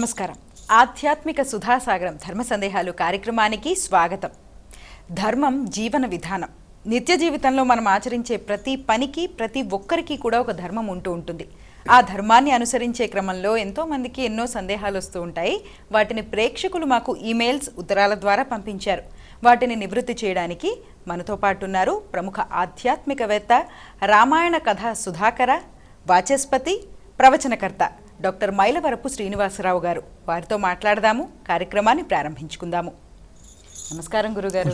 నమస్కారం. ఆధ్యాత్మిక సుధాసాగరం ధర్మ సందేహాలు కార్యక్రమానికి స్వాగతం. ధర్మం జీవన విధానం. నిత్య జీవితంలో మనం ఆచరించే ప్రతి పనికి ప్రతి ఒక్కరికి కూడా ఒక ధర్మం ఉంటుంది. ఆ ధర్మాన్ని అనుసరించే క్రమంలో ఎంతో మందికి ఎన్నో సందేహాలు వస్తూ ఉంటాయి. వాటిని ప్రేక్షకులు మాకు ఈమెయిల్స్, ఉత్తరాల ద్వారా పంపించారు. వాటిని నివృత్తి చేయడానికి మనతో పాటు ఉన్నారు ప్రముఖ ఆధ్యాత్మికవేత్త, రామాయణ కథ సుధాకర, వాచస్పతి, ప్రవచనకర్త డాక్టర్ మైలవరపు శ్రీనివాసరావు గారు. వారితో మాట్లాడదాము, కార్యక్రమాన్ని ప్రారంభించుకుందాము. నమస్కారం గురుగారు.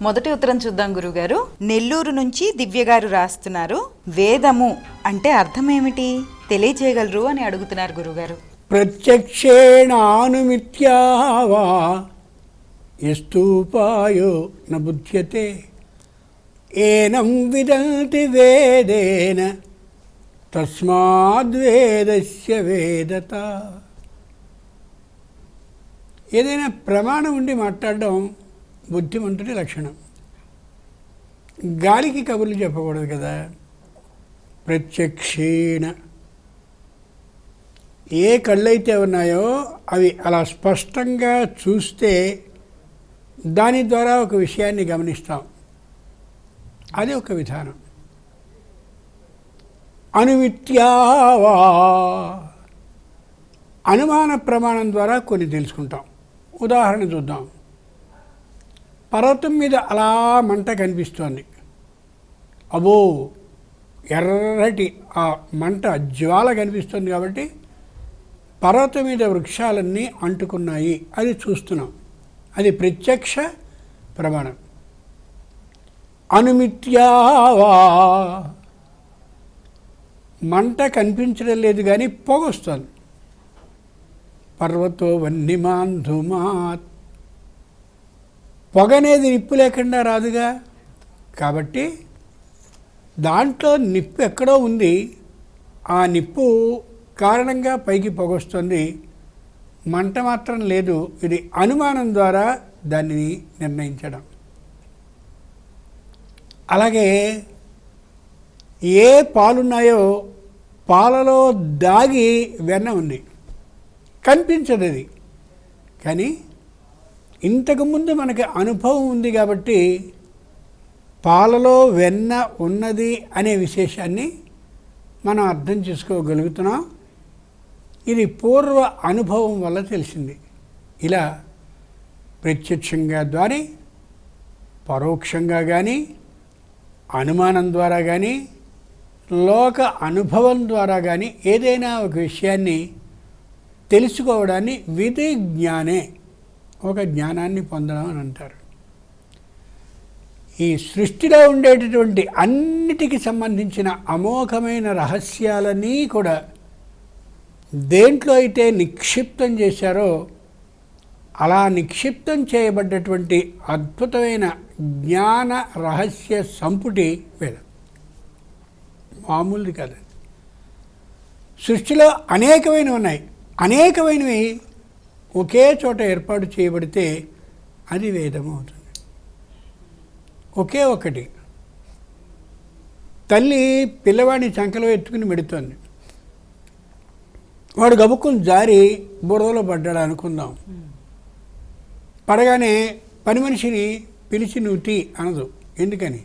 మొదటి ఉత్తరం చూద్దాం గురుగారు. నెల్లూరు నుంచి దివ్య గారు రాస్తున్నారు. వేదము అంటే అర్థం ఏమిటి తెలియజేయగలరు అని అడుగుతున్నారు గురుగారు. ప్రత్యక్షేణానుమిత్యావా యస్తూపాయో న బుధ్యతే ఏనం విదంతి వేదేన తస్మాద్వేదస్య వేదత. ఏదైనా ప్రమాణం ఉండి మాట్లాడడం బుద్ధిమంతుడి లక్షణం. గాలికి కబుర్లు చెప్పకూడదు కదా. ప్రత్యక్షేణ ఏ కళ్ళైతే ఉన్నాయో అవి అలా స్పష్టంగా చూస్తే దాని ద్వారా ఒక విషయాన్ని గమనిస్తాం. అది ఒక విధానం. అనుమిత్యావా అనుమాన ప్రమాణం ద్వారా కొన్ని తెలుసుకుంటాం. ఉదాహరణ చూద్దాం. పర్వతం మీద అలా మంట కనిపిస్తోంది. అబో ఎర్రటి ఆ మంట జ్వాల కనిపిస్తుంది కాబట్టి పర్వతం మీద వృక్షాలన్నీ అంటుకున్నాయి, అది చూస్తున్నాం. అది ప్రత్యక్ష ప్రమాణం. అనుమిత్యావా మంట కనిపించడం లేదు కానీ పొగొస్తుంది. పర్వతో వన్నిమాన్ ధూమాత్, పొగ అనేది నిప్పు లేకుండా రాదుగా. కాబట్టి దాంట్లో నిప్పు ఎక్కడో ఉంది, ఆ నిప్పు కారణంగా పైకి పొగొస్తుంది, మంట మాత్రం లేదు. ఇది అనుమానం ద్వారా దాన్ని నిర్ణయించడం. అలాగే ఏ పాలున్నాయో పాలలో దాగి వెన్న ఉంది, కనిపించదు అది, కానీ ఇంతకుముందు మనకి అనుభవం ఉంది కాబట్టి పాలలో వెన్న ఉన్నది అనే విశేషాన్ని మనం అర్థం చేసుకోగలుగుతున్నాం. ఇది పూర్వ అనుభవం వల్ల తెలిసింది. ఇలా ప్రత్యక్షంగా ద్వారా, పరోక్షంగా కానీ, అనుమానం ద్వారా కానీ, లోక అనుభవం ద్వారా కానీ ఏదైనా ఒక విషయాన్ని తెలుసుకోవడాన్ని విధి జ్ఞానే, ఒక జ్ఞానాన్ని పొందడం అని అంటారు. ఈ సృష్టిలో ఉండేటటువంటి అన్నిటికీ సంబంధించిన అమోఘమైన రహస్యాలన్నీ కూడా దేంట్లో అయితే నిక్షిప్తం చేశారో అలా నిక్షిప్తం చేయబడ్డటువంటి అద్భుతమైన జ్ఞాన రహస్య సంపుటి వేదం. మామూలుది కాదు. సృష్టిలో అనేకమైనవి ఉన్నాయి. అనేకమైనవి ఒకే చోట ఏర్పాటు చేయబడితే అది వేదము అవుతుంది. ఒకే ఒకటి. తల్లి పిల్లవాడిని చంకలో ఎత్తుకుని మెడుతోంది. వాడు గబుక్కుని జారి బురదలో పడ్డాడు అనుకుందాం. పడగానే పని మనిషిని పిలిచి నువ్వు తీ అనదు. ఎందుకని?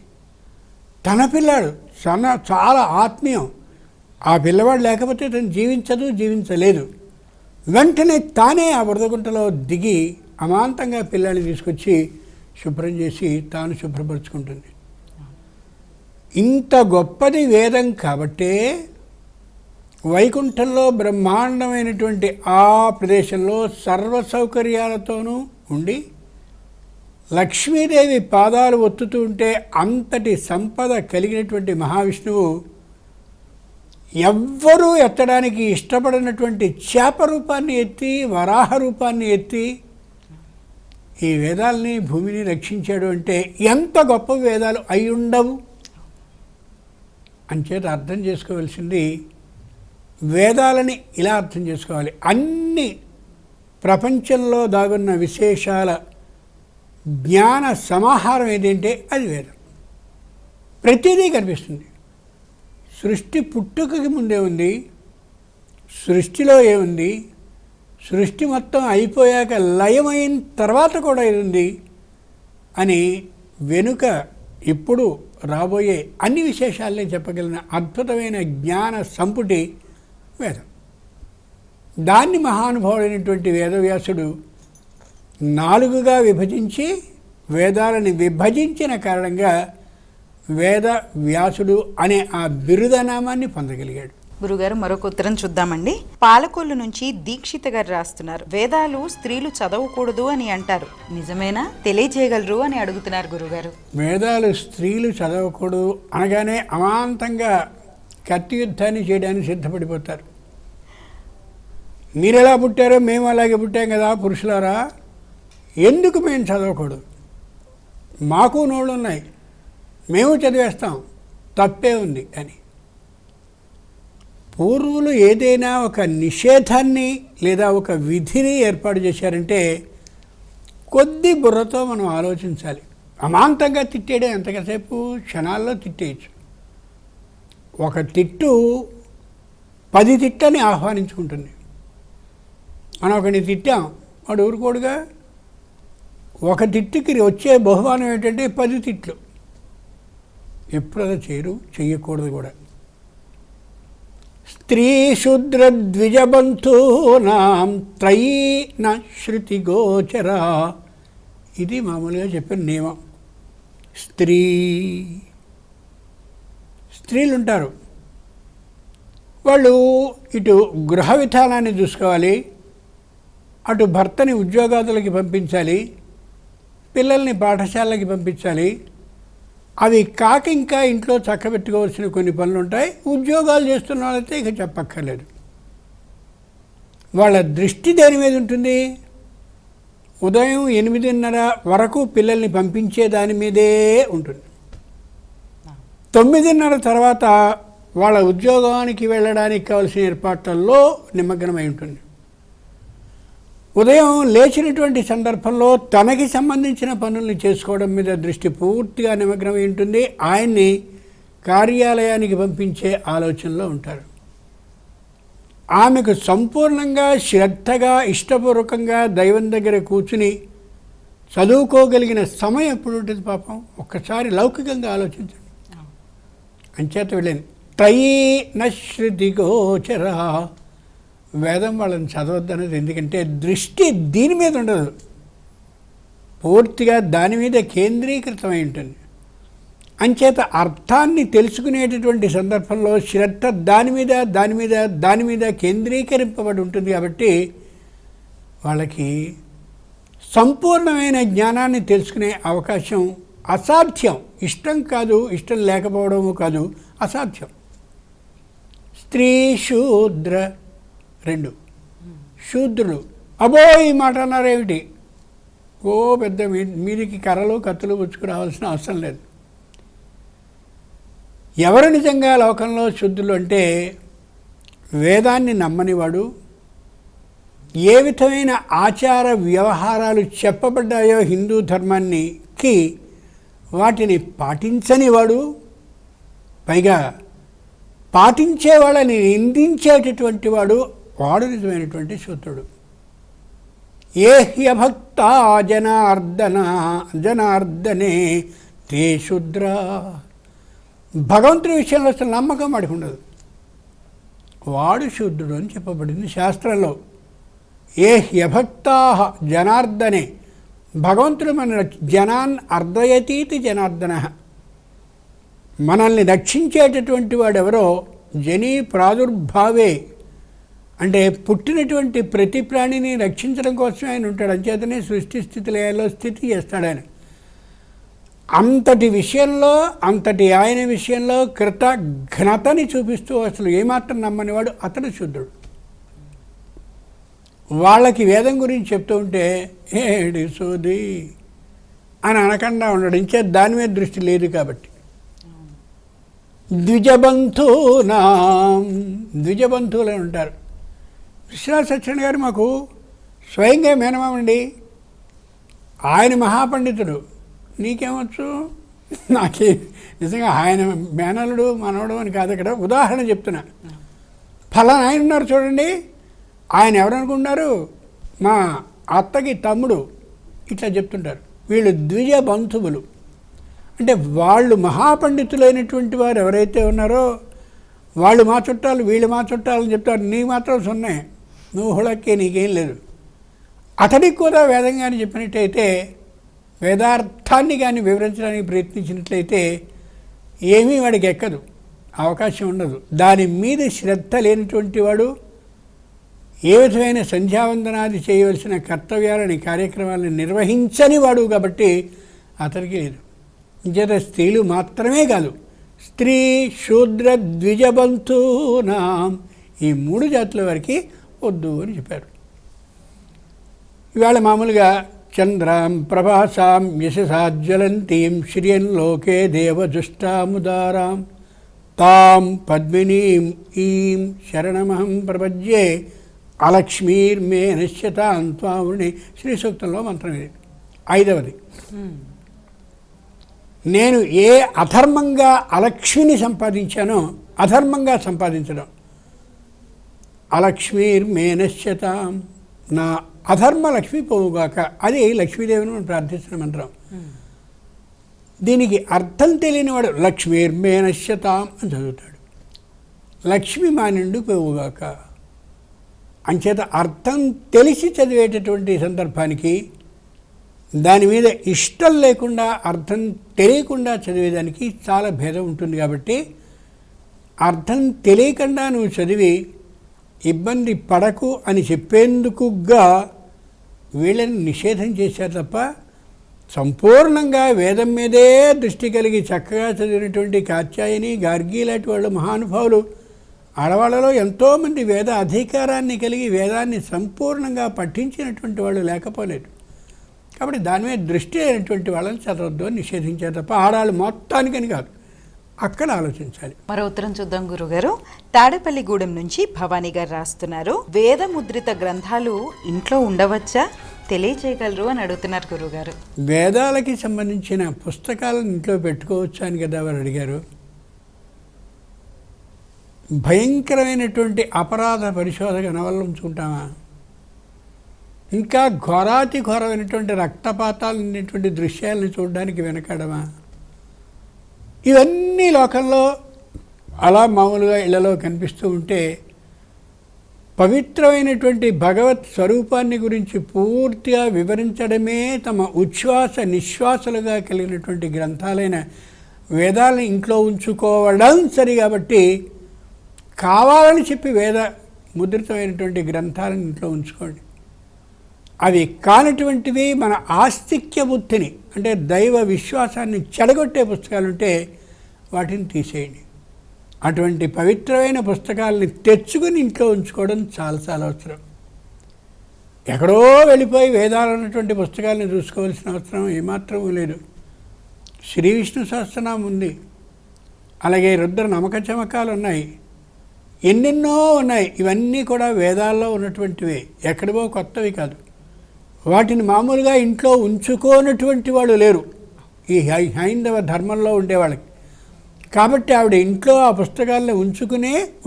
తన పిల్లాడు చాలా ఆత్మీయం. ఆ పిల్లవాడు లేకపోతే తను జీవించలేదు. వెంటనే తానే ఆ బురదగుంటలో దిగి అమాంతంగా పిల్లాడిని తీసుకొచ్చి శుభ్రం చేసి తాను శుభ్రపరుచుకుంటుంది. ఇంత గొప్పది వేదం కాబట్టే వైకుంఠంలో బ్రహ్మాండమైనటువంటి ఆ ప్రదేశంలో సర్వ సౌకర్యాలతోనూ ఉండి లక్ష్మీదేవి పాదాలు ఒత్తుతూ ఉంటే అంతటి సంపద కలిగినటువంటి మహావిష్ణువు ఎవ్వరూ ఎత్తడానికి ఇష్టపడినటువంటి చేప రూపాన్ని ఎత్తి, వరాహ రూపాన్ని ఎత్తి ఈ వేదాలని, భూమిని రక్షించాడు అంటే ఎంత గొప్ప వేదాలు అయి ఉండవు. అంచేత అర్థం చేసుకోవాల్సింది వేదాలని ఇలా అర్థం చేసుకోవాలి. అన్ని ప్రపంచంలో దాగున్న విశేషాల జ్ఞాన సమాహారం ఏంటంటే అది వేదం. ప్రతిదీ కనిపిస్తుంది. సృష్టి పుట్టుకకి ముందే ఉంది, సృష్టిలో ఏముంది, సృష్టి మొత్తం అయిపోయాక లయమైన తర్వాత కూడా ఇది ఉంది అని వెనుక ఇప్పుడు రాబోయే అన్ని విశేషాలని చెప్పగలిగిన అద్భుతమైన జ్ఞాన సంపుటి వేదం. దాన్ని మహానుభావుడైనటువంటి వేదవ్యాసుడు 4గా విభజించి వేదాలని విభజించిన కారణంగా వేద వ్యాసుడు అనే ఆ బిరుదనామాన్ని పొందగలిగాడు. గురుగారు, మరొక ఉత్తరం చూద్దామండి. పాలకొల్లు నుంచి దీక్షిత గారు రాస్తున్నారు. వేదాలు స్త్రీలు చదవకూడదు అని అంటారు, నిజమేనా? తెలియజేయగలరు అని అడుగుతున్నారు గురుగారు. వేదాలు స్త్రీలు చదవకూడదు అనగానే అమాంతంగా కత్తి యుద్ధాన్ని చేయడానికి సిద్ధపడిపోతారు. మీరు ఎలా పుట్టారో మేము అలాగే పుట్టాం కదా పురుషులారా, ఎందుకు మేము చదవకూడదు? మాకు నోళ్ళు ఉన్నాయి, మేము చదివేస్తాం, తప్పే ఉంది అని. పూర్వులు ఏదైనా ఒక నిషేధాన్ని లేదా ఒక విధిని ఏర్పాటు చేశారంటే కొద్ది బుర్రతో మనం ఆలోచించాలి. అమాంతంగా తిట్టేయడం ఎంతసేపు, క్షణాల్లో తిట్టేయచ్చు. ఒక తిట్టు 10 తిట్లని ఆహ్వానించుకుంటుంది. మనం ఒకరిని తిట్టాం, వాడు ఊరుకోడుగా. ఒక తిట్టుకి వచ్చే బహుమానం ఏంటంటే 10 తిట్లు. ఎప్పుడు అలా చెయ్యకూడదు కూడా. స్త్రీ శూద్ర ద్విజబంధూనాం త్రయీ న శృతి గోచర, ఇది మామూలుగా చెప్పిన నియమం. స్త్రీలు ఉంటారు, వాళ్ళు ఇటు గృహ విధానాన్ని చూసుకోవాలి, అటు భర్తని ఉద్యోగాదులకి పంపించాలి, పిల్లల్ని పాఠశాలకి పంపించాలి. అవి కాక ఇంకా ఇంట్లో చక్కబెట్టుకోవాల్సిన కొన్ని పనులు ఉంటాయి. ఉద్యోగాలు చేస్తున్న వాళ్ళైతే ఇక చెప్పక్కర్లేదు. వాళ్ళ దృష్టి దేని మీద ఉంటుంది? ఉదయం 8:30 వరకు పిల్లల్ని పంపించే దాని మీదే ఉంటుంది. 9:30 తర్వాత వాళ్ళ ఉద్యోగానికి వెళ్ళడానికి కావాల్సిన ఏర్పాట్లలో నిమగ్నమై ఉంటుంది. ఉదయం లేచినటువంటి సందర్భంలో తనకి సంబంధించిన పనుల్ని చేసుకోవడం మీద దృష్టి పూర్తిగా నిమగ్నమై ఉంటుంది. ఆయన్ని కార్యాలయానికి పంపించే ఆలోచనలో ఉంటారు. ఆమెకు సంపూర్ణంగా శ్రద్ధగా ఇష్టపూర్వకంగా దైవం దగ్గర కూర్చుని చదువుకోగలిగిన సమయం ఎప్పుడు ఉంటుంది పాపం? ఒక్కసారి లౌకికంగా ఆలోచించండి. అంచేత వెళ్ళింది తయీ నశ్రుతి గోచర. వేదం వాళ్ళని చదవద్దన్నది ఎందుకంటే దృష్టి దీని మీద ఉండదు, పూర్తిగా దాని మీద కేంద్రీకృతమై ఉంటుంది. అంచేత అర్థాన్ని తెలుసుకునేటటువంటి సందర్భంలో శ్రద్ధ దాని మీద కేంద్రీకరింపబడి ఉంటుంది. కాబట్టి వాళ్ళకి సంపూర్ణమైన జ్ఞానాన్ని తెలుసుకునే అవకాశం అసాధ్యం. ఇష్టం కాదు, ఇష్టం లేకపోవడము కాదు, అసాధ్యం. స్త్రీ శూద్ర 2 శూద్రులు. అబో ఈ మాట అన్నారేమిటి? ఓ పెద్ద మీదికి కర్రలు కత్తులు పుచ్చుకురావాల్సిన అవసరం లేదు. ఎవరు నిజంగా లోకంలో శూద్రులు అంటే వేదాన్ని నమ్మనివాడు, ఏ విధమైన ఆచార వ్యవహారాలు చెప్పబడ్డాయో హిందూ ధర్మానికి వాటిని పాటించనివాడు, పైగా పాటించే వాళ్ళని నిందించేటటువంటి వాడు నిజమైనటువంటి శూద్రుడు. ఏ హ్యభక్తా జనార్దనే తే శూద్ర. భగవంతుడి విషయంలో అసలు నమ్మకం వాడికి ఉండదు, వాడు శూద్రుడు అని చెప్పబడింది శాస్త్రంలో. ఏ హ్యభక్తా జనార్దనే. భగవంతుడు మన జనాన్ అర్దయతీతి జనార్దన. మనల్ని రక్షించేటటువంటి వాడెవరో జనీ ప్రాదుర్భావే, అంటే పుట్టినటువంటి ప్రతి ప్రాణిని రక్షించడం కోసం ఆయన ఉంటాడు. అంచేతనే సృష్టి స్థితి లయాల్లో స్థితి చేస్తాడు ఆయన. అంతటి విషయంలో, అంతటి ఆయన విషయంలో కృతఘ్నతని చూపిస్తూ అసలు ఏమాత్రం నమ్మనివాడు అతడు శుద్ధుడు. వాళ్ళకి వేదం గురించి చెప్తూ ఉంటే ఏడి సోది అని అనకుండా ఉండడం, ఇంకే దాని మీద దృష్టి లేదు కాబట్టి. ద్విజబంధువులు అని ఉంటారు. విశ్వనాథ సత్యనారాయణ గారు మాకు స్వయంగా మేనమామండి. ఆయన మహాపండితుడు. నీకేమొచ్చు? నిజంగా ఆయన మేనలుడు మనవడు అని కాదు, ఇక్కడ ఉదాహరణ చెప్తున్నా. ఫలానా ఆయన ఉన్నారు చూడండి, ఆయన ఎవరనుకుంటున్నారు, మా అత్తకి తమ్ముడు, ఇట్లా చెప్తుంటారు. వీళ్ళు ద్విజ బంధువులు. అంటే వాళ్ళు మహాపండితులైనటువంటి వారు ఎవరైతే ఉన్నారో వాళ్ళు మా చుట్టాలు, వీళ్ళు మా చుట్టాలు అని చెప్తారు. నీ మాత్రం సున్నే, నువ్వు హుళక్కే, నీకేం లేదు. అతడికి కూడా వేదం కానీ చెప్పినట్టయితే, వేదార్థాన్ని కానీ వివరించడానికి ప్రయత్నించినట్లయితే ఏమీ వాడికి ఎక్కదు, అవకాశం ఉండదు. దాని మీద శ్రద్ధ లేనటువంటి వాడు ఏ విధమైన సంధ్యావందనాది చేయవలసిన కర్తవ్యాలని, కార్యక్రమాలను నిర్వహించని వాడు కాబట్టి అతనికి లేదు. ఇంచేత స్త్రీలు మాత్రమే కాదు, స్త్రీ శూద్ర ద్విజబంధూనాం, ఈ 3 జాతుల వారికి వద్దు అని చెప్పారు. ఇవాళ మామూలుగా చంద్రాం ప్రభాసాం యశసాజ్వలంతీం శ్రియం లోకే దేవజుష్టాముదారాం తాం పద్మినీం ఈం శరణమహం ప్రపద్యే అలక్ష్మీర్మే నశ్యతాం త్వాముని, శ్రీ సూక్తంలో మంత్రం ఇది. 5వది, నేను ఏ అధర్మంగా అలక్ష్మిని సంపాదించానో, అధర్మంగా సంపాదించడం, అలక్ష్మీర్మే నశ్యతాం, నా అధర్మ లక్ష్మి పోవుగాక, అది లక్ష్మీదేవిని మనం ప్రార్థిస్తున్న మంత్రం. దీనికి అర్థం తెలియనివాడు లక్ష్మీర్మే నశ్యతాం అని చదువుతాడు, లక్ష్మి మా నిండు పోవుగాక. అంచేత అర్థం తెలిసి చదివేటటువంటి సందర్భానికి, దాని మీద ఇష్టం లేకుండా అర్థం తెలియకుండా చదివేదానికి చాలా భేదం ఉంటుంది. కాబట్టి అర్థం తెలియకుండా నువ్వు చదివి ఇబ్బంది పడకు అని చెప్పేందుకుగా వీళ్ళని నిషేధం చేశారు తప్ప, సంపూర్ణంగా వేదం మీదే దృష్టి కలిగి చక్కగా చదివినటువంటి కాత్యాయని, గార్గి లాంటి వాళ్ళు మహానుభావులు ఆడవాళ్ళలో ఎంతోమంది వేద అధికారాన్ని కలిగి వేదాన్ని సంపూర్ణంగా పఠించినటువంటి వాళ్ళు లేకపోలేదు. కాబట్టి దాని మీద దృష్టి అయినటువంటి వాళ్ళని చదవద్దు అని నిషేధించారు తప్ప ఆడవాళ్ళు మొత్తానికని కాదు, అక్కడ ఆలోచించాలి. మరో ఉత్తరం చూద్దాం గురుగారు. తాడేపల్లిగూడెం నుంచి భవానీ గారు రాస్తున్నారు, వేద ముద్రిత గ్రంథాలు ఇంట్లో ఉండవచ్చా, తెలియచేయగలరు అని అడుగుతున్నారు గురుగారు. వేదాలకి సంబంధించిన పుస్తకాలను ఇంట్లో పెట్టుకోవచ్చా అని కదా వారు అడిగారు. భయంకరమైనటువంటి అపరాధ పరిశోధక నవలను చూంటామా, ఇంకా ఘోరాతి ఘోరమైనటువంటి రక్తపాతాలు ఉన్నటువంటి దృశ్యాలను చూడడానికి వెనకాడమా? ఇవన్నీ లోకంలో అలా మామూలుగా ఇళ్లలో కనిపిస్తూ ఉంటే, పవిత్రమైనటువంటి భగవత్ స్వరూపాన్ని గురించి పూర్తిగా వివరించడమే తమ ఉచ్ఛ్వాస నిశ్వాసలుగా కలిగినటువంటి గ్రంథాలైన వేదాలను ఇంట్లో ఉంచుకోవడం సరి. కాబట్టి కావాలని చెప్పి వేద ముద్రితమైనటువంటి గ్రంథాలను ఇంట్లో ఉంచుకోండి. అవి కానటువంటివి మన ఆస్తిక్య బుద్ధిని, అంటే దైవ విశ్వాసాన్ని చెడగొట్టే పుస్తకాలుంటే వాటిని తీసేయండి. అటువంటి పవిత్రమైన పుస్తకాలని తెచ్చుకుని ఇంట్లో ఉంచుకోవడం చాలా చాలా అవసరం. ఎక్కడో వెళ్ళిపోయి వేదాలు ఉన్నటువంటి పుస్తకాలను చూసుకోవాల్సిన అవసరం ఏమాత్రం లేదు. శ్రీ విష్ణు సహస్రనామం ఉంది, అలాగే రుద్ర నమక చమకాలు ఉన్నాయి, ఎన్నెన్నో ఉన్నాయి. ఇవన్నీ కూడా వేదాల్లో ఉన్నటువంటివే, ఎక్కడివో కొత్తవి కాదు. వాటిని మామూలుగా ఇంట్లో ఉంచుకోనటువంటి వాళ్ళు లేరు ఈ హైందవ ధర్మంలో ఉండేవాళ్ళకి. కాబట్టి ఆవిడ ఇంట్లో ఆ పుస్తకాలను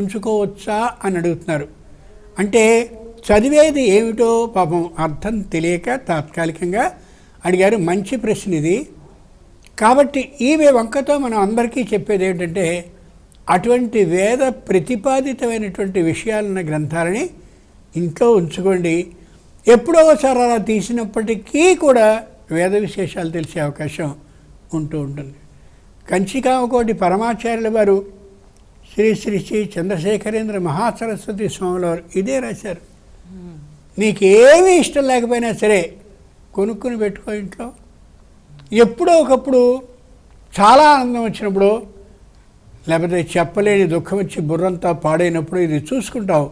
ఉంచుకోవచ్చా అని అడుగుతున్నారు. అంటే చదివేది ఏమిటో పాపం అర్థం తెలియక తాత్కాలికంగా అడిగారు. మంచి ప్రశ్న ఇది. కాబట్టి ఈమె వంకతో మనం అందరికీ చెప్పేది ఏమిటంటే, అటువంటి వేద ప్రతిపాదితమైనటువంటి విషయాలున్న గ్రంథాలని ఇంట్లో ఉంచుకోండి. ఎప్పుడో ఒకసారి అలా తీసినప్పటికీ కూడా వేద విశేషాలు తెలిసే అవకాశం ఉంటూ ఉంటుంది. కంచికామకోటి పరమాచార్యుల వారు శ్రీ శ్రీ శ్రీ చంద్రశేఖరేంద్ర మహాసరస్వతి స్వాముల వారు ఇదే రాశారు. నీకేమీ ఇష్టం లేకపోయినా సరే కొనుక్కుని పెట్టుకో ఇంట్లో. ఎప్పుడో ఒకప్పుడు చాలా ఆనందం వచ్చినప్పుడు, లేకపోతే చెప్పలేని దుఃఖం వచ్చి బుర్రంతా పాడైనప్పుడు ఇది చూసుకుంటావు,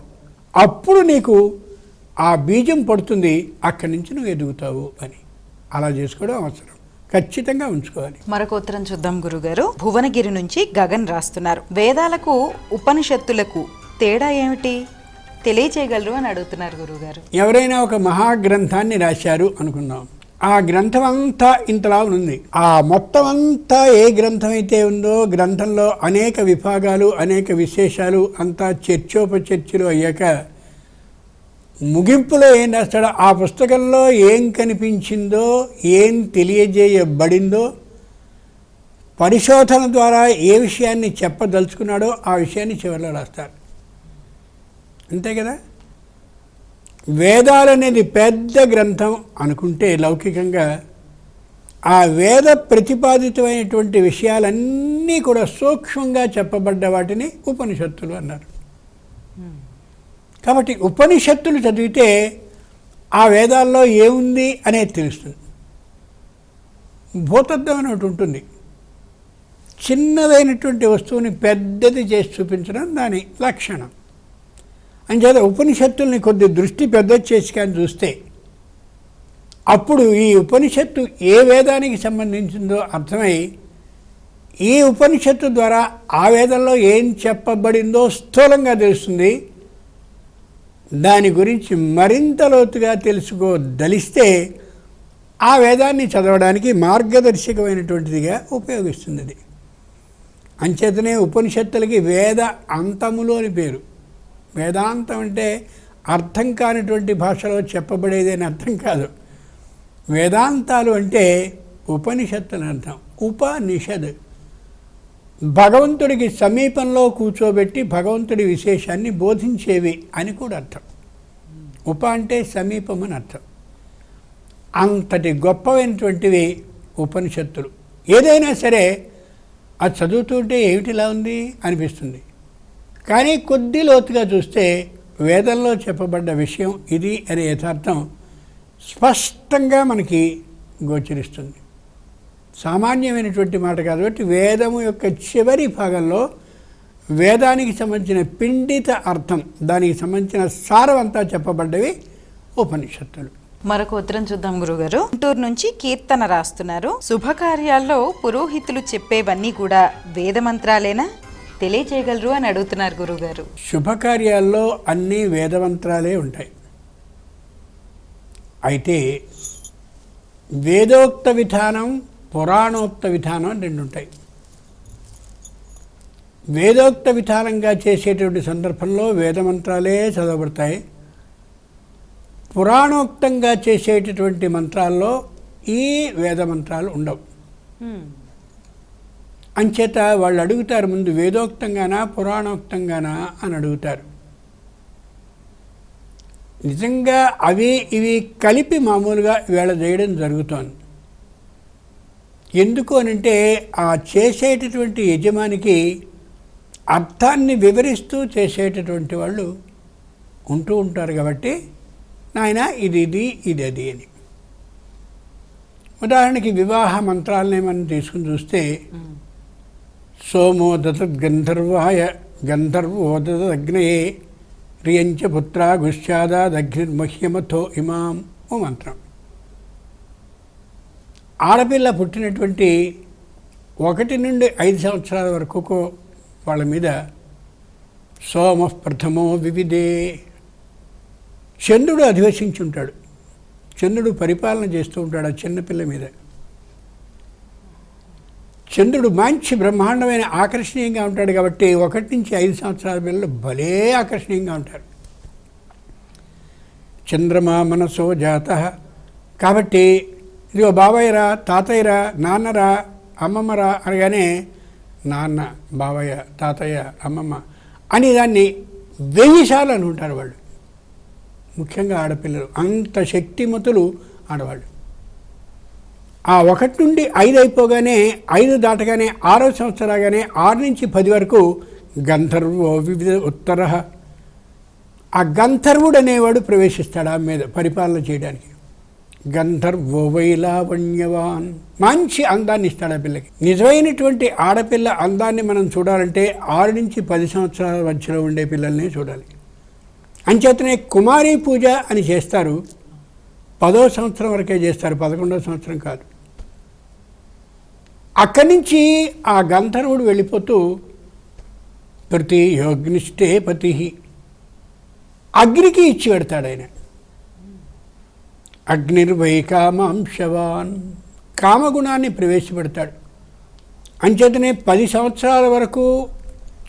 అప్పుడు నీకు ఆ బీజం పడుతుంది, అక్కడి నుంచి నువ్వు ఎదుగుతావు అని. అలా చేసుకోవడం అవసరం, ఖచ్చితంగా ఉంచుకోవాలి. మరొక ఉత్తరం చూద్దాం గురుగారు. భువనగిరి నుంచి గగన్ రాస్తున్నారు, వేదాలకు ఉపనిషత్తులకు తేడా ఏమిటి, తెలియచేయగలరు అని అడుగుతున్నారు గురుగారు. ఎవరైనా ఒక మహాగ్రంథాన్ని రాశారు అనుకుందాం, ఆ గ్రంథం అంతా ఇంతలా ఉంది. ఆ మొత్తం అంతా ఏ గ్రంథం అయితే ఉందో గ్రంథంలో అనేక విభాగాలు, అనేక విశేషాలు అంతా చర్చోపచర్చలు అయ్యాక ముగింపులో ఏం రాస్తాడో, ఆ పుస్తకంలో ఏం కనిపించిందో, ఏం తెలియజేయబడిందో, పరిశోధన ద్వారా ఏ విషయాన్ని చెప్పదలుచుకున్నాడో ఆ విషయాన్ని చివరిలో రాస్తారు. అంతే కదా. వేదాలనేది పెద్ద గ్రంథం అనుకుంటే లౌకికంగా ఆ వేద ప్రతిపాదితమైనటువంటి విషయాలన్నీ కూడా సూక్ష్మంగా చెప్పబడ్డ వాటిని ఉపనిషత్తులు అన్నారు. కాబట్టి ఉపనిషత్తులు చదివితే ఆ వేదాల్లో ఏముంది అనేది తెలుస్తుంది. భూతత్వం అని ఒకటి ఉంటుంది. చిన్నదైనటువంటి వస్తువుని పెద్దది చేసి చూపించడం దాని లక్షణం. అంచేత ఉపనిషత్తుల్ని కొద్ది దృష్టి పెద్ద చేసి కానీ చూస్తే అప్పుడు ఈ ఉపనిషత్తు ఏ వేదానికి సంబంధించిందో అర్థమై ఈ ఉపనిషత్తు ద్వారా ఆ వేదంలో ఏం చెప్పబడిందో స్థూలంగా తెలుస్తుంది. దాని గురించి మరింత లోతుగా తెలుసుకోదలిస్తే ఆ వేదాన్ని చదవడానికి మార్గదర్శకమైనటువంటిదిగా ఉపయోగిస్తుంది అది. అంచేతనే ఉపనిషత్తులకి వేద అంతములు అని పేరు. వేదాంతం అంటే అర్థం కానిటువంటి భాషలో చెప్పబడేది అని అర్థం కాదు. వేదాంతాలు అంటే ఉపనిషత్తుని అర్థం. ఉపనిషద్ భగవంతుడికి సమీపంలో కూర్చోబెట్టి భగవంతుడి విశేషాన్ని బోధించేవి అని కూడా అర్థం. ఉప అంటే సమీపం అని అర్థం. అంతటి గొప్పమైనటువంటివి ఉపనిషత్తులు. ఏదైనా సరే అది చదువుతుంటే ఏమిటిలా ఉంది అనిపిస్తుంది. కానీ కొద్ది లోతుగా చూస్తే వేదంలో చెప్పబడ్డ విషయం ఇది అనే యథార్థం స్పష్టంగా మనకి గోచరిస్తుంది. సామాన్యమైనటువంటి మాట కాదు. కాబట్టి వేదము యొక్క చివరి భాగంలో వేదానికి సంబంధించిన పిండిత అర్థం, దానికి సంబంధించిన సారం అంతా చెప్పబడ్డవి ఉపనిషత్తులు. మరొక ఉత్తరం చూద్దాం గురుగారు. గుంటూరు నుంచి కీర్తన రాస్తున్నారు. శుభకార్యాల్లో పురోహితులు చెప్పేవన్నీ కూడా వేద మంత్రాలేనా, తెలియచేయగలరు అని అడుగుతున్నారు గురుగారు. శుభకార్యాల్లో అన్ని వేదమంత్రాలే ఉంటాయి. అయితే వేదోక్త విధానం, పురాణోక్త విధానం అని రెండు ఉంటాయి. వేదోక్త విధానంగా చేసేటువంటి సందర్భంలో వేదమంత్రాలే చదవబడతాయి. పురాణోక్తంగా చేసేటటువంటి మంత్రాల్లో ఈ వేదమంత్రాలు ఉండవు. అంచేత వాళ్ళు అడుగుతారు, ముందు వేదోక్తంగానా పురాణోక్తంగానా అని అడుగుతారు. నిజంగా అవి ఇవి కలిపి మామూలుగా వేళ చేయడం జరుగుతోంది. ఎందుకు అనంటే ఆ చేసేటటువంటి యజమానికి అర్థాన్ని వివరిస్తూ చేసేటటువంటి వాళ్ళు ఉంటూ ఉంటారు. కాబట్టి నాయన ఇది ఇది ఇది అది అని. ఉదాహరణకి వివాహ మంత్రాలనే మనం తీసుకుని చూస్తే సోమో దతద్గంధర్వాయ గంధర్వోదగ్నయే రియంచ పుత్రా గుశ్చాదాదగ్నిర్మహ్యమథో ఇమాం ఓ మంత్రం. ఆడపిల్ల పుట్టినటువంటి 1 నుండి 5 సంవత్సరాల వరకు వాళ్ళ మీద సోమ ప్రథమో వివిధే, చంద్రుడు అధివసించి ఉంటాడు. చంద్రుడు పరిపాలన చేస్తూ ఉంటాడు ఆ చిన్నపిల్ల మీద. చంద్రుడు మంచి బ్రహ్మాండమైన ఆకర్షణీయంగా ఉంటాడు. కాబట్టి 1 నుంచి 5 సంవత్సరాల పిల్లలు భలే ఆకర్షణీయంగా ఉంటారు. చంద్రమా మనసో జాత. కాబట్టి ఇదిగో బాబాయ్యరా, తాతయ్యరా, నాన్నరా, అమ్మమ్మరా అనగానే నాన్న, బాబాయ్య, తాతయ్య, అమ్మమ్మ అని దాన్ని 1000 సార్లు అని ఉంటారు వాళ్ళు. ముఖ్యంగా ఆడపిల్లలు అంత శక్తిమతులు ఆడవాళ్ళు. ఆ 1 నుండి 5 అయిపోగానే 5 దాటగానే 6వ సంవత్సరం రాగానే 6 నుంచి 10 వరకు గంధర్వో వివిధ ఉత్తర. ఆ గంధర్వుడు అనేవాడు ప్రవేశిస్తాడు ఆ మీద పరిపాలన చేయడానికి. గంధర్వో వైలావణ్యవాన్, మంచి అందాన్ని ఇస్తాడు ఆ పిల్లకి. నిజమైనటువంటి ఆడపిల్ల అందాన్ని మనం చూడాలంటే 6 నుంచి 10 సంవత్సరాల మధ్యలో ఉండే పిల్లల్ని చూడాలి. అంచేతనే కుమారీ పూజ అని చేస్తారు. 10వ సంవత్సరం వరకే చేస్తారు, 11వ సంవత్సరం కాదు. అక్కడి నుంచి ఆ గంధర్వుడు వెళ్ళిపోతూ ప్రతి యోగ్నిష్టే పతి, అగ్నికి ఇచ్చి పెడతాడు ఆయన. అగ్నిర్వై కామాంశవాన్, కామగుణాన్ని ప్రవేశపెడతాడు. అంచేతనే 10 సంవత్సరాల వరకు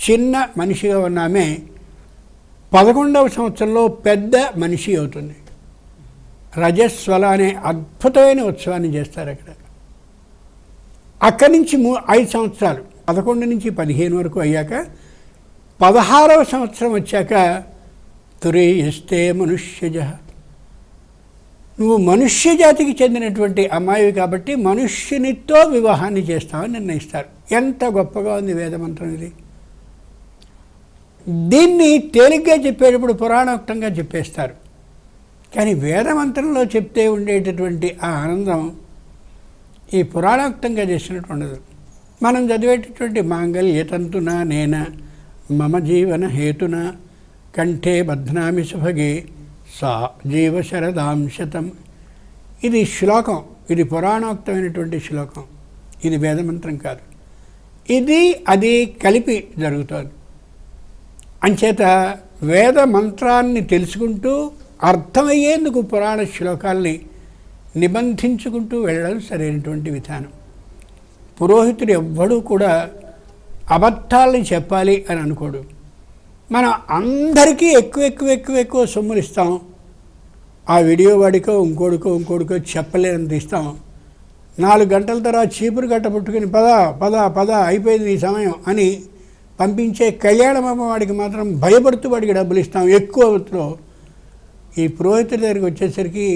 చిన్న మనిషిగా ఉన్నామే 11వ సంవత్సరంలో పెద్ద మనిషి అవుతుంది. రజస్వల అనే అద్భుతమైన ఉత్సవాన్ని చేస్తారు అక్కడ. అక్కడి నుంచి 5 సంవత్సరాలు 11 నుంచి 15 వరకు అయ్యాక 16వ సంవత్సరం వచ్చాక తురేయస్తే మనుష్యజ, నువ్వు మనుష్య జాతికి చెందినటువంటి అమ్మాయివి కాబట్టి మనుష్యునితో వివాహాన్ని చేస్తామని నిర్ణయిస్తారు. ఎంత గొప్పగా ఉంది వేదమంత్రం ఇది. దీన్ని తేలిగ్గా చెప్పేటప్పుడు పురాణోక్తంగా చెప్పేస్తారు. కానీ వేదమంత్రంలో చెప్తే ఉండేటటువంటి ఆ ఆనందం ఈ పురాణోక్తంగా చేసినట్టు ఉండదు. మనం చదివేటటువంటి మాంగళ్యతంతున నేన మమ జీవన హేతున కంఠే బధ్నామి సుభగే సా జీవశరదాంశతం, ఇది శ్లోకం, ఇది పురాణోక్తమైనటువంటి శ్లోకం, ఇది వేదమంత్రం కాదు. ఇది అది కలిపి జరుగుతోంది. అంచేత వేద మంత్రాన్ని తెలుసుకుంటూ అర్థమయ్యేందుకు పురాణ శ్లోకాల్ని నిబంధించుకుంటూ వెళ్ళడం సరైనటువంటి విధానం. పురోహితుడు ఎవ్వడూ కూడా అబద్ధాలని చెప్పాలి అని అనుకోడు. మనం అందరికీ ఎక్కువ సొమ్ములు ఇస్తాం, ఆ వీడియో వాడికో ఇంకోడికో చెప్పలేనంత ఇస్తాం. 4 గంటల తర్వాత చీపురు గట్ట పుట్టుకుని పద అయిపోయింది ఈ సమయం అని పంపించే కళ్యాణమామ వాడికి మాత్రం భయపడుతూ వాడికి డబ్బులు ఇస్తాం ఎక్కువలో. ఈ పురోహితుడి దగ్గరికి వచ్చేసరికి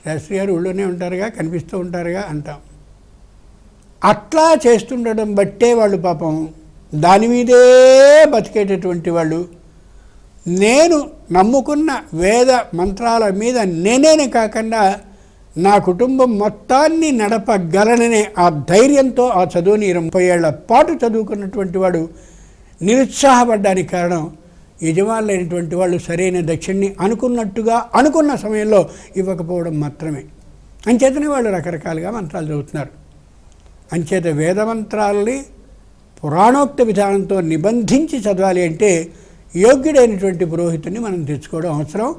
శాస్త్రి గారు ఊళ్ళోనే ఉంటారుగా, కనిపిస్తూ ఉంటారుగా అంటాం. అట్లా చేస్తుండడం బట్టే వాళ్ళు పాపం దాని మీదే బతికేటటువంటి వాళ్ళు. నేను నమ్ముకున్న వేద మంత్రాల మీద నేనే కాకుండా నా కుటుంబం మొత్తాన్ని నడపగలననే ఆ ధైర్యంతో ఆ చదువుని 30 ఏళ్ల పాటు చదువుకున్నటువంటి వాడు నిరుత్సాహపడ్డానికి కారణం యజమానులైనటువంటి వాళ్ళు సరైన దక్షిణని అనుకున్నట్టుగా అనుకున్న సమయంలో ఇవ్వకపోవడం మాత్రమే. అంచేతనే వాళ్ళు రకరకాలుగా మంత్రాలు చదువుతున్నారు. అంచేత వేదమంత్రాలని పురాణోక్త విధానంతో నిబంధించి చదవాలి అంటే యోగ్యుడైనటువంటి పురోహితుడిని మనం తెచ్చుకోవడం అవసరం.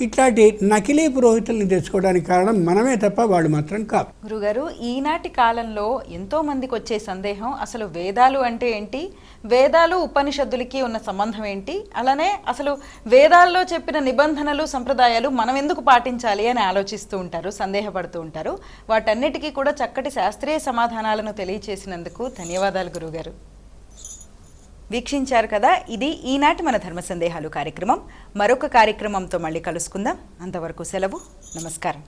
ఇట్లాంటి నకిలీ పురోహితుల్ని తెచ్చుకోవడానికి కారణం మనమే తప్ప వాళ్ళు మాత్రం కాదు. గురుగారు, ఈనాటి కాలంలో ఎంతో మందికి వచ్చే సందేహం, అసలు వేదాలు అంటే ఏంటి, వేదాలు ఉపనిషత్తులకి ఉన్న సంబంధం ఏంటి, అలానే అసలు వేదాల్లో చెప్పిన నిబంధనలు సంప్రదాయాలు మనం ఎందుకు పాటించాలి అని ఆలోచిస్తూ ఉంటారు, సందేహపడుతూ ఉంటారు. వాటన్నిటికీ కూడా చక్కటి శాస్త్రీయ సమాధానాలను తెలియచేసినందుకు ధన్యవాదాలు గురుగారు. వీక్షించారు కదా, ఇది ఈనాటి మన ధర్మ సందేహాలు కార్యక్రమం. మరొక కార్యక్రమంతో మళ్ళీ కలుసుకుందాం. అంతవరకు సెలవు. నమస్కారం.